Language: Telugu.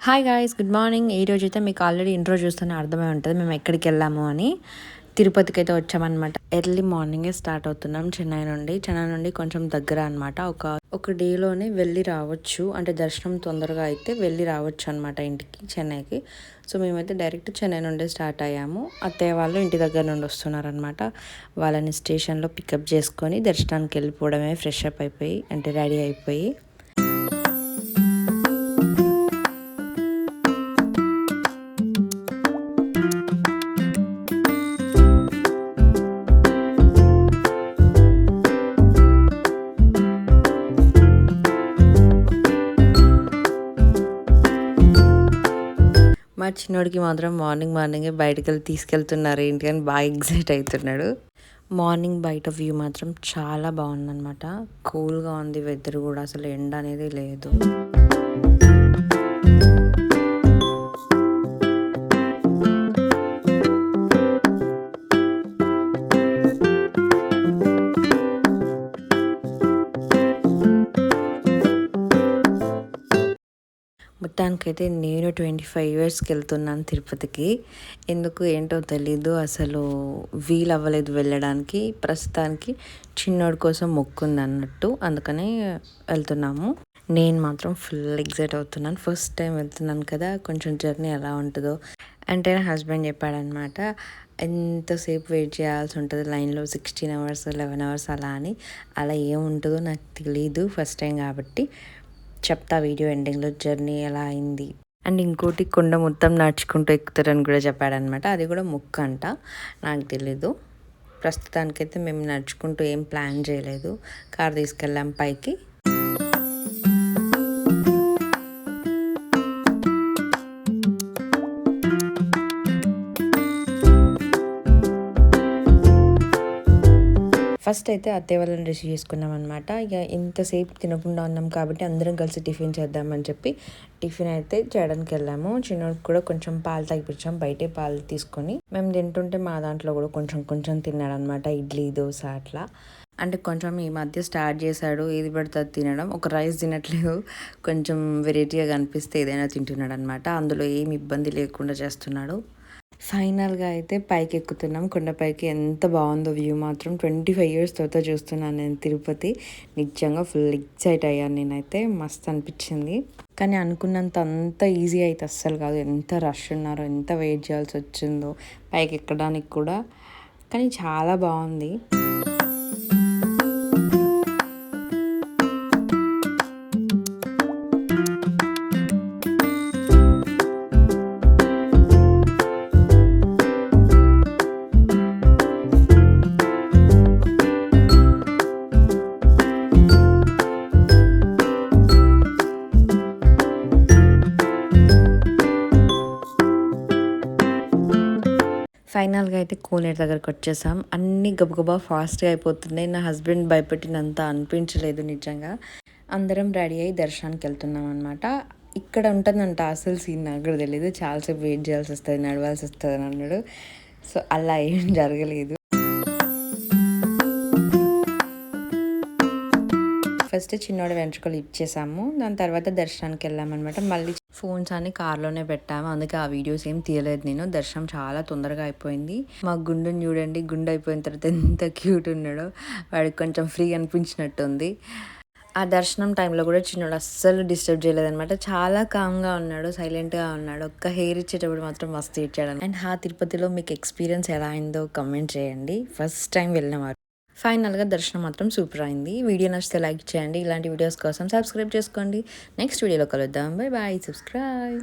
Hi guys, good morning. ఈ రోజైతే మీకు ఆల్రెడీ ఇంట్రో చూస్తూనే అర్థమై ఉంటుంది మేము ఎక్కడికి వెళ్ళాము అని. తిరుపతికి అయితే వచ్చామన్నమాట. ఎర్లీ మార్నింగే స్టార్ట్ అవుతున్నాం చెన్నై నుండి కొంచెం దగ్గర అనమాట. ఒక డేలోనే వెళ్ళి రావచ్చు, అంటే దర్శనం తొందరగా అయితే వెళ్ళి రావచ్చు అనమాట ఇంటికి, చెన్నైకి. సో మేమైతే డైరెక్ట్ చెన్నై నుండి స్టార్ట్ అయ్యాము. అత్తయ్య వాళ్ళు ఇంటి దగ్గర నుండి వస్తున్నారనమాట. వాళ్ళని స్టేషన్లో పికప్ చేసుకొని దర్శనానికి వెళ్ళిపోవడమే, ఫ్రెష్ అప్ అయిపోయి అంటే రెడీ అయిపోయి. మా చిన్నోడికి మాత్రం మార్నింగే బయటకు వెళ్ళి తీసుకెళ్తున్నారు ఏంటి అని బాగా ఎగ్జైట్ అవుతున్నాడు. మార్నింగ్ బయట వ్యూ మాత్రం చాలా బాగుందన్నమాట. కూల్గా ఉంది వెదర్ కూడా, అసలు ఎండ అనేది లేదు. మొత్తానికైతే నేను 25 ఇయర్స్కి వెళ్తున్నాను తిరుపతికి. ఎందుకు ఏంటో తెలీదు, అసలు వీలు అవ్వలేదు వెళ్ళడానికి. ప్రస్తుతానికి చిన్నోడి కోసం మొక్కుంది అన్నట్టు, అందుకనే వెళ్తున్నాము. నేను మాత్రం ఫుల్ ఎగ్జైట్ అవుతున్నాను. ఫస్ట్ టైం వెళ్తున్నాను కదా, కొంచెం జర్నీ ఎలా ఉంటుందో అంటే నా హస్బెండ్ చెప్పాడనమాట, ఎంతసేపు వెయిట్ చేయాల్సి ఉంటుంది లైన్లో, 16 అవర్స్ 11 అవర్స్ అలా ఏముంటుందో నాకు తెలీదు, ఫస్ట్ టైం కాబట్టి. చెప్తా వీడియో ఎండింగ్లో జర్నీ ఎలా అయింది. అండ్ ఇంకోటి, కొండ మొత్తం నడుచుకుంటూ ఎక్కుతారని కూడా చెప్పాడనమాట. అది కూడా మొక్క అంట, నాకు తెలీదు. ప్రస్తుతానికైతే మేము నడుచుకుంటూ ఏం ప్లాన్ చేయలేదు, కార్ తీసుకెళ్ళాం పైకి. ఫస్ట్ అయితే అత్తయ్య వాళ్ళని రిసీవ్ చేసుకున్నాం అనమాట. ఇక ఇంతసేపు తినకుండా ఉన్నాం కాబట్టి అందరం కలిసి టిఫిన్ చేద్దామని చెప్పి టిఫిన్ అయితే చేయడానికి వెళ్ళాము. చిన్నోడికి కూడా కొంచెం పాలు తాగిపించాం, బయటే పాలు తీసుకొని. మేము తింటుంటే మా దాంట్లో కూడా కొంచెం తిన్నాడు అనమాట, ఇడ్లీ దోశ అట్లా. అంటే కొంచెం ఈ మధ్య స్టార్ట్ చేశాడు, ఏది పడితే తినడం. ఒక రైస్ తినట్లేదు, కొంచెం వెరైటీగా కనిపిస్తే ఏదైనా తింటున్నాడు అనమాట. అందులో ఏమి ఇబ్బంది లేకుండా చేస్తున్నాడు. ఫైనల్గా అయితే పైకి ఎక్కుతున్నాం, కొండపైకి. ఎంత బాగుందో వ్యూ మాత్రం. 25 ఇయర్స్ తర్వాత చూస్తున్నాను నేను తిరుపతి. నిజంగా ఫుల్ ఎక్సైట్ అయ్యాను నేనైతే, మస్తు అనిపించింది. కానీ అనుకున్నంత అంత ఈజీ అయితే అస్సలు కాదు. ఎంత రష్ ఉన్నారో, ఎంత వెయిట్ చేయాల్సి వచ్చిందో పైకి ఎక్కడానికి కూడా. కానీ చాలా బాగుంది. ఫైనల్గా అయితే కోనేరు దగ్గరకు వచ్చేసాం. అన్నీ గబగబా ఫాస్ట్గా అయిపోతున్నాయి. నా హస్బెండ్ భయపెట్టినంత అనిపించలేదు నిజంగా. అందరం రెడీ అయ్యి దర్శనానికి వెళ్తున్నాం అనమాట. ఇక్కడ ఉంటుందంట అసలు సీన్, నాకు కూడా తెలియదు. చాలాసేపు వెయిట్ చేయాల్సి వస్తుంది, నడవాల్సి వస్తుంది అని అన్నాడు. సో అలా ఏం జరగలేదు. ఫస్ట్ చిన్నోడి వెంట్రుకలు ఇచ్చేసాము, దాని తర్వాత దర్శనానికి వెళ్ళామన్నమాట. మళ్ళీ ఫోన్స్ అన్ని కార్లోనే పెట్టాము, అందుకే ఆ వీడియోస్ ఏం తీయలేదు నేను. దర్శనం చాలా తొందరగా అయిపోయింది. మా గుండుని చూడండి, గుండు అయిపోయిన తర్వాత ఎంత క్యూట్ ఉన్నాడో. వాడికి కొంచెం ఫ్రీ అనిపించినట్టుంది. ఆ దర్శనం టైంలో కూడా చిన్నోడు అస్సలు డిస్టర్బ్ చేయలేదన్నమాట. చాలా కామ్గా ఉన్నాడు, సైలెంట్గా ఉన్నాడు. ఒక్క హెయిర్ ఇచ్చేటప్పుడు మాత్రం మస్తు ఇచ్చాడు. అండ్ తిరుపతిలో మీకు ఎక్స్పీరియన్స్ ఎలా అయిందో కమెంట్ చేయండి, ఫస్ట్ టైం వెళ్ళినవారు. ఫైనల్గా దర్శనం మాత్రం సూపర్ అయింది. వీడియో నచ్చితే లైక్ చేయండి, ఇలాంటి వీడియోస్ కోసం సబ్స్క్రైబ్ చేసుకోండి. నెక్స్ట్ వీడియోలో కలుద్దాం. Bye bye, subscribe.